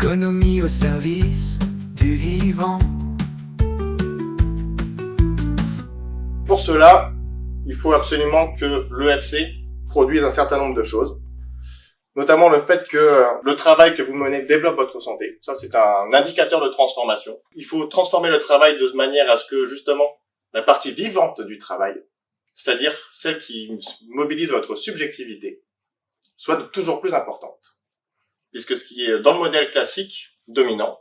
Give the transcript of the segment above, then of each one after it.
L'économie au service du vivant. Pour cela, il faut absolument que l'EFC produise un certain nombre de choses, notamment le fait que le travail que vous menez développe votre santé. Ça, c'est un indicateur de transformation. Il faut transformer le travail de manière à ce que, justement, la partie vivante du travail, c'est-à-dire celle qui mobilise votre subjectivité, soit toujours plus importante. Puisque ce qui est dans le modèle classique dominant,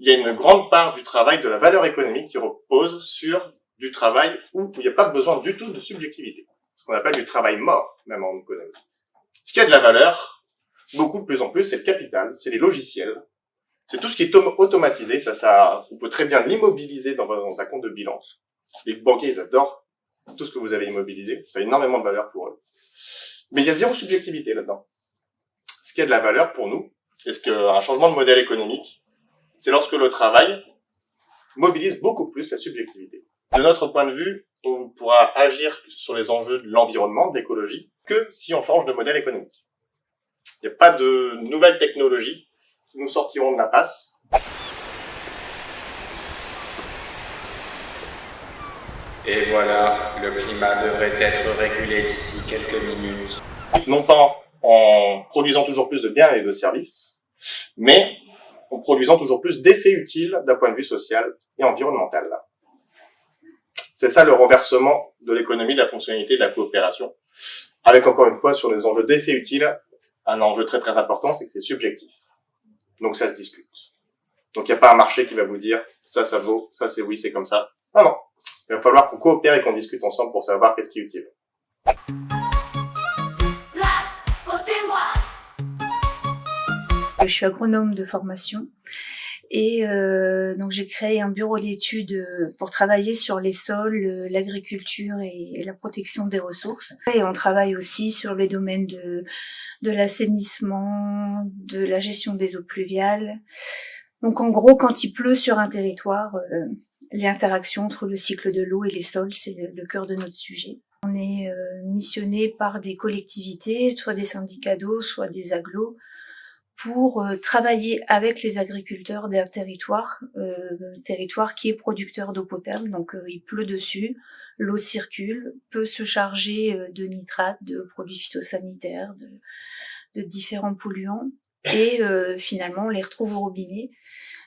il y a une grande part du travail, de la valeur économique qui repose sur du travail où il n'y a pas besoin du tout de subjectivité. Ce qu'on appelle du travail mort, même en économie. Ce qui a de la valeur, beaucoup de plus en plus, c'est le capital, c'est les logiciels, c'est tout ce qui est automatisé. Ça, on peut très bien l'immobiliser dans un compte de bilan. Les banquiers, ils adorent tout ce que vous avez immobilisé. Ça a énormément de valeur pour eux. Mais il y a zéro subjectivité là-dedans. Ce qui a de la valeur pour nous, c'est qu'un changement de modèle économique, c'est lorsque le travail mobilise beaucoup plus la subjectivité. De notre point de vue, on pourra agir sur les enjeux de l'environnement, de l'écologie, que si on change de modèle économique. Il n'y a pas de nouvelles technologies qui nous sortiront de la passe. Et voilà, le climat devrait être régulé d'ici quelques minutes. Non pas en produisant toujours plus de biens et de services, mais en produisant toujours plus d'effets utiles d'un point de vue social et environnemental. C'est ça le renversement de l'économie, de la fonctionnalité, de la coopération. Avec encore une fois, sur les enjeux d'effets utiles, un enjeu très très important, c'est que c'est subjectif. Donc ça se discute. Donc il n'y a pas un marché qui va vous dire ça vaut, ça c'est oui, c'est comme ça. Non, non. Il va falloir qu'on coopère et qu'on discute ensemble pour savoir qu'est-ce qui est utile. Je suis agronome de formation et donc j'ai créé un bureau d'études pour travailler sur les sols, l'agriculture et la protection des ressources. Et on travaille aussi sur les domaines de l'assainissement, de la gestion des eaux pluviales. Donc en gros, quand il pleut sur un territoire, les interactions entre le cycle de l'eau et les sols, c'est le cœur de notre sujet. On est missionné par des collectivités, soit des syndicats d'eau, soit des agglos, pour travailler avec les agriculteurs d'un territoire qui est producteur d'eau potable. Donc il pleut dessus, l'eau circule, peut se charger de nitrates, de produits phytosanitaires, de différents polluants, et finalement on les retrouve au robinet.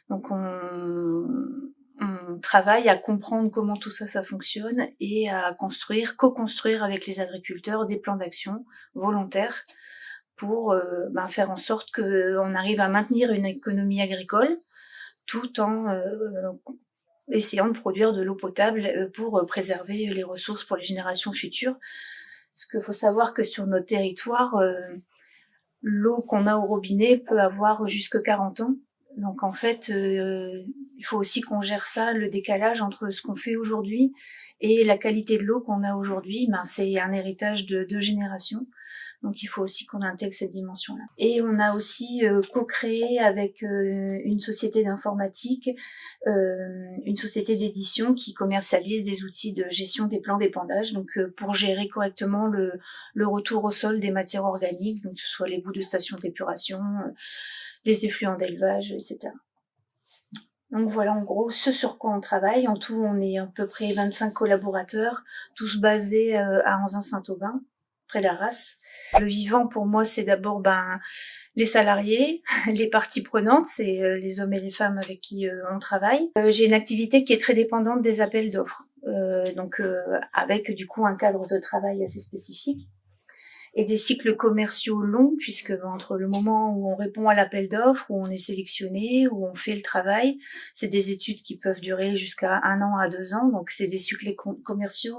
Donc on travaille à comprendre comment tout ça fonctionne et à co-construire avec les agriculteurs des plans d'action volontaires pour faire en sorte qu'on arrive à maintenir une économie agricole tout en essayant de produire de l'eau potable pour préserver les ressources pour les générations futures. Parce qu'il faut savoir que sur notre territoire, l'eau qu'on a au robinet peut avoir jusque 40 ans. Donc en fait, il faut aussi qu'on gère ça, le décalage entre ce qu'on fait aujourd'hui et la qualité de l'eau qu'on a aujourd'hui. C'est un héritage de 2 générations. Donc il faut aussi qu'on intègre cette dimension-là. Et on a aussi co-créé avec une société d'informatique, une société d'édition qui commercialise des outils de gestion des plans d'épandage, donc pour gérer correctement le retour au sol des matières organiques, donc que ce soit les bouts de stations d'épuration, les effluents d'élevage, etc. Donc voilà en gros ce sur quoi on travaille. En tout, on est à peu près 25 collaborateurs, tous basés à Anzin-Saint-Aubin, près d'Arras. Le vivant pour moi, c'est d'abord les salariés, les parties prenantes, c'est les hommes et les femmes avec qui on travaille. J'ai une activité qui est très dépendante des appels d'offres, donc avec du coup un cadre de travail assez spécifique. Et des cycles commerciaux longs, puisque entre le moment où on répond à l'appel d'offres, où on est sélectionné, où on fait le travail, c'est des études qui peuvent durer jusqu'à 1 an à 2 ans, donc c'est des cycles commerciaux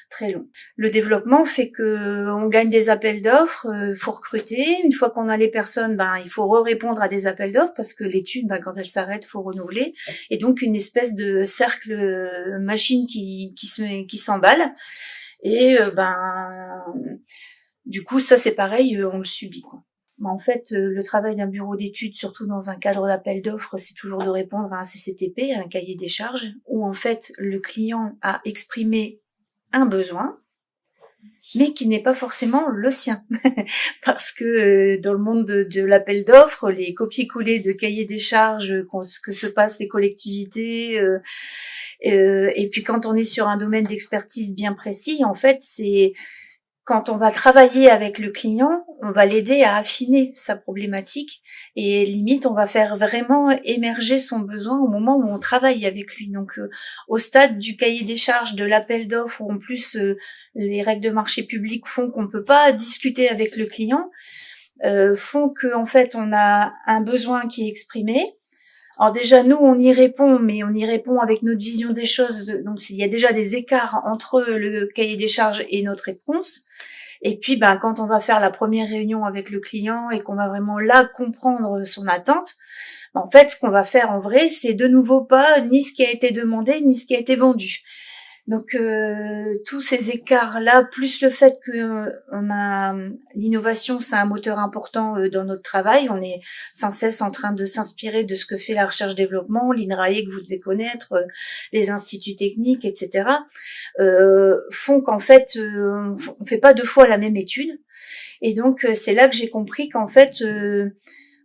très longs. Le développement fait que on gagne des appels d'offres, faut recruter. Une fois qu'on a les personnes, il faut répondre à des appels d'offres parce que l'étude, quand elle s'arrête, faut renouveler. Et donc une espèce de cercle machine qui s'emballe. Et du coup, ça c'est pareil, on le subit, quoi. En fait, le travail d'un bureau d'études, surtout dans un cadre d'appel d'offres, c'est toujours de répondre à un CCTP, à un cahier des charges, où en fait le client a exprimé un besoin, mais qui n'est pas forcément le sien. Parce que dans le monde de l'appel d'offres, les copier-coller de cahiers des charges que se passent les collectivités, et puis quand on est sur un domaine d'expertise bien précis, en fait, c'est quand on va travailler avec le client, on va l'aider à affiner sa problématique et limite, on va faire vraiment émerger son besoin au moment où on travaille avec lui. Donc, au stade du cahier des charges, de l'appel d'offres, où en plus les règles de marché public font qu'on peut pas discuter avec le client, font que en fait, on a un besoin qui est exprimé. Alors déjà, nous, on y répond, mais on y répond avec notre vision des choses. Donc, il y a déjà des écarts entre le cahier des charges et notre réponse. Et puis, quand on va faire la première réunion avec le client et qu'on va vraiment là comprendre son attente, en fait, ce qu'on va faire en vrai, c'est de nouveau pas ni ce qui a été demandé, ni ce qui a été vendu. Donc tous ces écarts-là, plus le fait que on a l'innovation, c'est un moteur important dans notre travail. On est sans cesse en train de s'inspirer de ce que fait la recherche-développement, l'INRAE que vous devez connaître, les instituts techniques, etc. Font qu'en fait, on fait pas deux fois la même étude. Et donc c'est là que j'ai compris qu'en fait,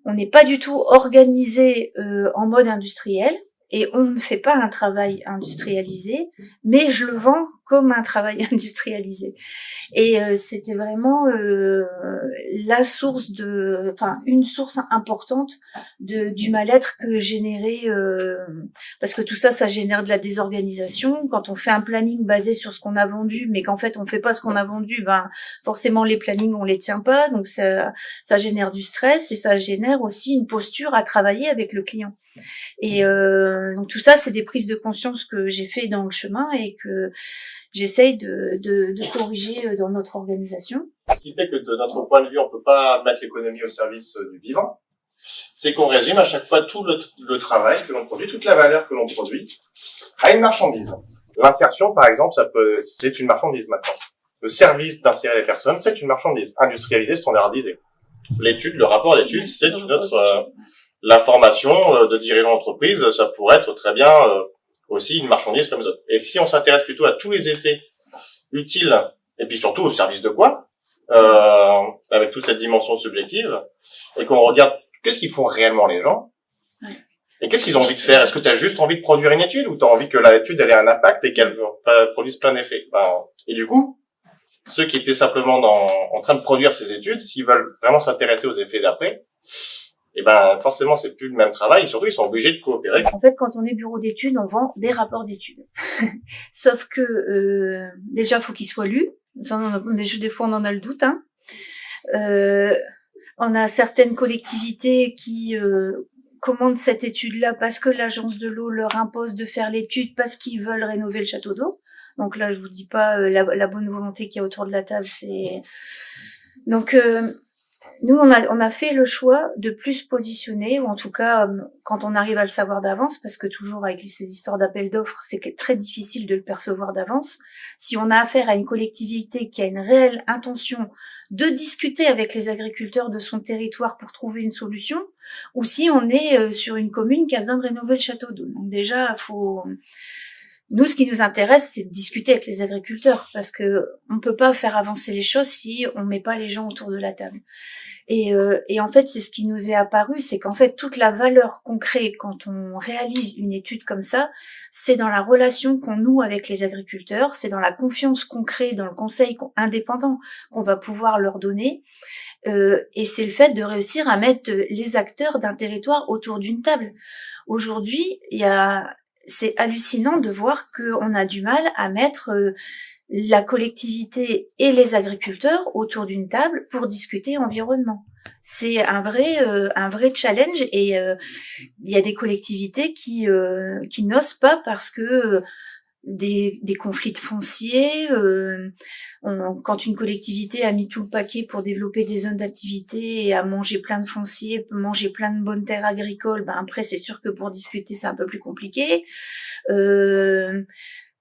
on n'est pas du tout organisé en mode industriel. Et on ne fait pas un travail industrialisé, mais je le vends comme un travail industrialisé. Et c'était vraiment la source une source importante du mal-être que générait, parce que tout ça, ça génère de la désorganisation. Quand on fait un planning basé sur ce qu'on a vendu, mais qu'en fait on fait pas ce qu'on a vendu, forcément les plannings on les tient pas, donc ça génère du stress et ça génère aussi une posture à travailler avec le client. Et donc tout ça, c'est des prises de conscience que j'ai fait dans le chemin et que j'essaye de corriger dans notre organisation. Ce qui fait que de notre point de vue, on peut pas mettre l'économie au service du vivant. C'est qu'on résume à chaque fois tout le travail que l'on produit, toute la valeur que l'on produit à une marchandise. L'insertion, par exemple, c'est une marchandise maintenant. Le service d'insérer les personnes, c'est une marchandise industrialisée, standardisée. L'étude, le rapport d'étude, c'est une autre. La formation de dirigeants d'entreprise, ça pourrait être très bien aussi une marchandise comme ça. Et si on s'intéresse plutôt à tous les effets utiles, et puis surtout au service de quoi, avec toute cette dimension subjective, et qu'on regarde qu'est-ce qu'ils font réellement les gens, et qu'est-ce qu'ils ont envie de faire. Est-ce que tu as juste envie de produire une étude, ou tu as envie que l'étude elle ait un impact et qu'elle produise plein d'effets. Et du coup, ceux qui étaient simplement en train de produire ces études, s'ils veulent vraiment s'intéresser aux effets d'après, et forcément c'est plus le même travail, et surtout ils sont obligés de coopérer. En fait, quand on est bureau d'études, on vend des rapports d'études. Sauf que déjà faut qu'ils soient lus. Des fois on en a le doute. On a certaines collectivités qui commandent cette étude-là parce que l'agence de l'eau leur impose de faire l'étude parce qu'ils veulent rénover le château d'eau. Donc là, je vous dis pas la bonne volonté qu'il y a autour de la table, c'est donc nous, on a fait le choix de plus se positionner, ou en tout cas, quand on arrive à le savoir d'avance, parce que toujours avec ces histoires d'appel d'offres, c'est très difficile de le percevoir d'avance. Si on a affaire à une collectivité qui a une réelle intention de discuter avec les agriculteurs de son territoire pour trouver une solution, ou si on est sur une commune qui a besoin de rénover le château d'eau. Donc déjà, nous, ce qui nous intéresse, c'est de discuter avec les agriculteurs, parce que on peut pas faire avancer les choses si on met pas les gens autour de la table. Et en fait, c'est ce qui nous est apparu, c'est qu'en fait, toute la valeur qu'on crée quand on réalise une étude comme ça, c'est dans la relation qu'on noue avec les agriculteurs, c'est dans la confiance qu'on crée dans le conseil indépendant qu'on va pouvoir leur donner, et c'est le fait de réussir à mettre les acteurs d'un territoire autour d'une table. Aujourd'hui, c'est hallucinant de voir qu'on a du mal à mettre la collectivité et les agriculteurs autour d'une table pour discuter environnement. C'est un vrai challenge, et il y a des collectivités qui n'osent pas parce que des conflits de foncier, quand une collectivité a mis tout le paquet pour développer des zones d'activité et a mangé plein de foncier, manger plein de bonnes terres agricoles, après c'est sûr que pour discuter c'est un peu plus compliqué.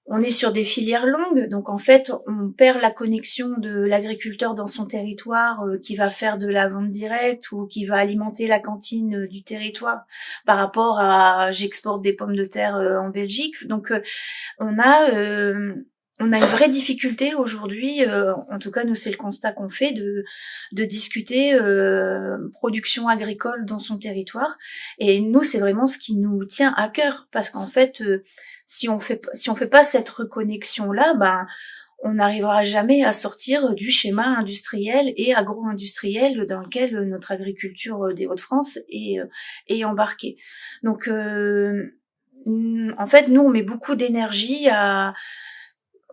On est sur des filières longues, donc en fait, on perd la connexion de l'agriculteur dans son territoire qui va faire de la vente directe ou qui va alimenter la cantine du territoire par rapport à j'exporte des pommes de terre en Belgique. Donc on on a une vraie difficulté aujourd'hui, en tout cas nous c'est le constat qu'on fait, de discuter production agricole dans son territoire. Et nous c'est vraiment ce qui nous tient à cœur, parce qu'en fait si on fait pas cette reconnexion là, ben on n'arrivera jamais à sortir du schéma industriel et agro-industriel dans lequel notre agriculture des Hauts-de-France est embarquée. Donc en fait nous on met beaucoup d'énergie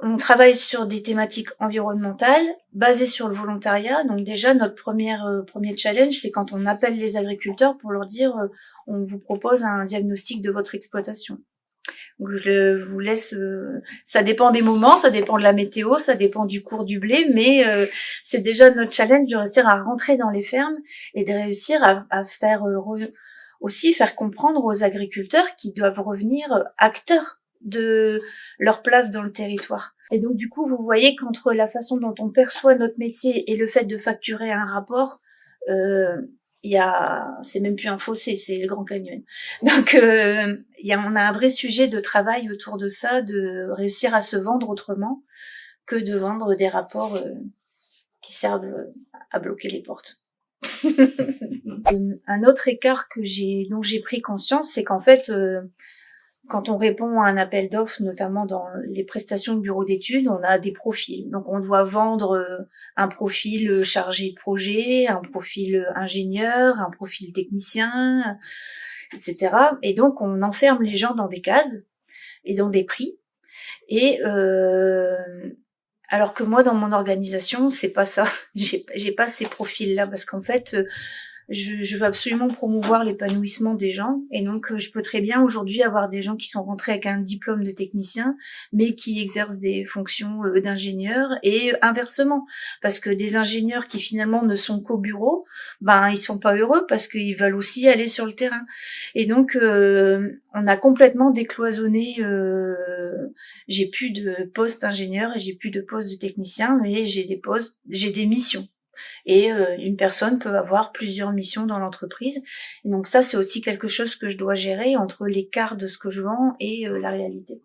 on travaille sur des thématiques environnementales basées sur le volontariat. Donc déjà, notre premier challenge, c'est quand on appelle les agriculteurs pour leur dire on vous propose un diagnostic de votre exploitation. Donc je vous laisse, ça dépend des moments, ça dépend de la météo, ça dépend du cours du blé, mais c'est déjà notre challenge de réussir à rentrer dans les fermes et de réussir à faire aussi faire comprendre aux agriculteurs qu'ils doivent revenir acteurs de leur place dans le territoire. Et donc du coup, vous voyez qu'entre la façon dont on perçoit notre métier et le fait de facturer un rapport, c'est même plus un fossé, c'est le Grand Canyon. Donc on a un vrai sujet de travail autour de ça, de réussir à se vendre autrement que de vendre des rapports qui servent à bloquer les portes. Un autre écart dont j'ai pris conscience, c'est qu'en fait quand on répond à un appel d'offres, notamment dans les prestations de bureau d'études, on a des profils. Donc on doit vendre un profil chargé de projet, un profil ingénieur, un profil technicien, etc. Et donc on enferme les gens dans des cases et dans des prix. Et alors que moi, dans mon organisation, c'est pas ça. J'ai pas ces profils-là, parce qu'en fait, je veux absolument promouvoir l'épanouissement des gens, et donc je peux très bien aujourd'hui avoir des gens qui sont rentrés avec un diplôme de technicien mais qui exercent des fonctions d'ingénieur, et inversement, parce que des ingénieurs qui finalement ne sont qu'au bureau, ben ils sont pas heureux parce qu'ils veulent aussi aller sur le terrain. Et donc on a complètement décloisonné, j'ai plus de poste ingénieur et j'ai plus de poste de technicien, mais j'ai des missions. Et une personne peut avoir plusieurs missions dans l'entreprise. Et donc ça, c'est aussi quelque chose que je dois gérer entre l'écart de ce que je vends et la réalité.